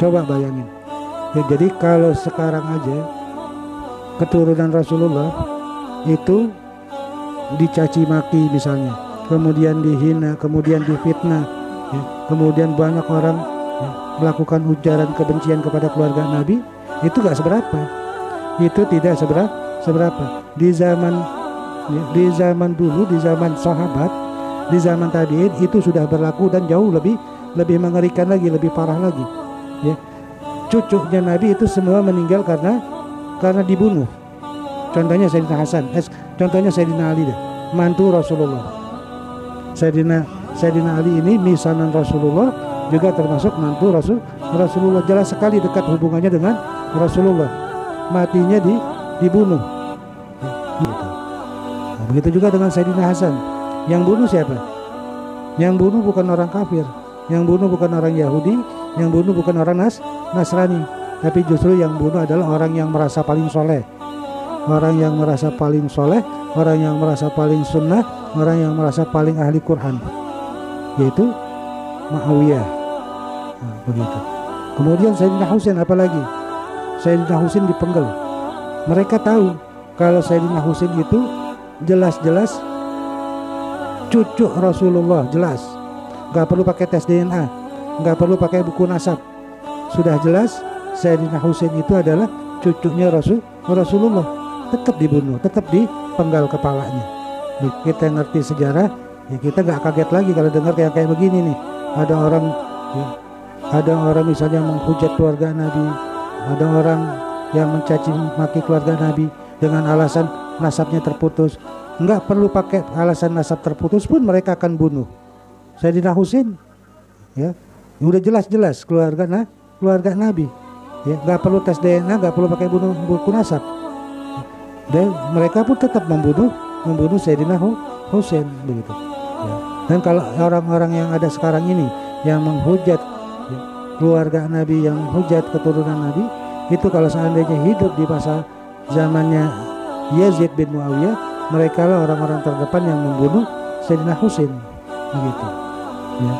Coba bayangin. Ya, jadi kalau sekarang aja keturunan Rasulullah itu dicaci maki misalnya, kemudian dihina, kemudian difitnah, ya, kemudian banyak orang ya, melakukan ujaran kebencian kepada keluarga Nabi, itu gak seberapa, itu tidak seberapa di zaman dulu, di zaman sahabat, di zaman tabi'in itu sudah berlaku dan jauh lebih mengerikan lagi, lebih parah lagi, ya. Cucunya Nabi itu semua meninggal karena dibunuh. Contohnya Sayyidina Hasan, contohnya Sayyidina Ali deh, mantu Rasulullah. Sayyidina Ali ini misanan Rasulullah, juga termasuk mantu Rasulullah. Jelas sekali dekat hubungannya dengan Rasulullah. Matinya dibunuh. Gitu. Nah, begitu juga dengan Sayyidina Hasan. Yang bunuh siapa? Yang bunuh bukan orang kafir, yang bunuh bukan orang Yahudi, yang bunuh bukan orang Nasrani, tapi justru yang bunuh adalah orang yang merasa paling soleh. Orang yang merasa paling soleh, orang yang merasa paling sunnah, orang yang merasa paling ahli Quran, yaitu Muawiyah. Nah, begitu. Kemudian Sayyidina Husain, apalagi Sayyidina Husain dipenggal. Mereka tahu kalau Sayyidina Husain itu jelas-jelas cucu Rasulullah, jelas. Gak perlu pakai tes DNA, gak perlu pakai buku nasab. Sudah jelas Sayyidina Husain itu adalah cucunya Rasulullah. Tetap dibunuh, tetap dipenggal kepalanya. Kita ngerti sejarah, ya kita nggak kaget lagi kalau dengar kayak begini nih. Ada orang misalnya menghujat keluarga Nabi, ada orang yang mencaci maki keluarga Nabi dengan alasan nasabnya terputus. Nggak perlu pakai alasan nasab terputus pun mereka akan bunuh. Sayyidina Husain, ya udah jelas-jelas keluarga Nabi, ya nggak perlu tes DNA, nggak perlu pakai buku nasab. Dan mereka pun tetap membunuh Sayyidina Husain, begitu. Ya. Dan kalau orang-orang yang ada sekarang ini yang menghujat ya, keluarga Nabi, yang menghujat keturunan Nabi, itu kalau seandainya hidup di masa zamannya Yazid bin Muawiyah, mereka lah orang-orang terdepan yang membunuh Sayyidina Husain, begitu. Ya.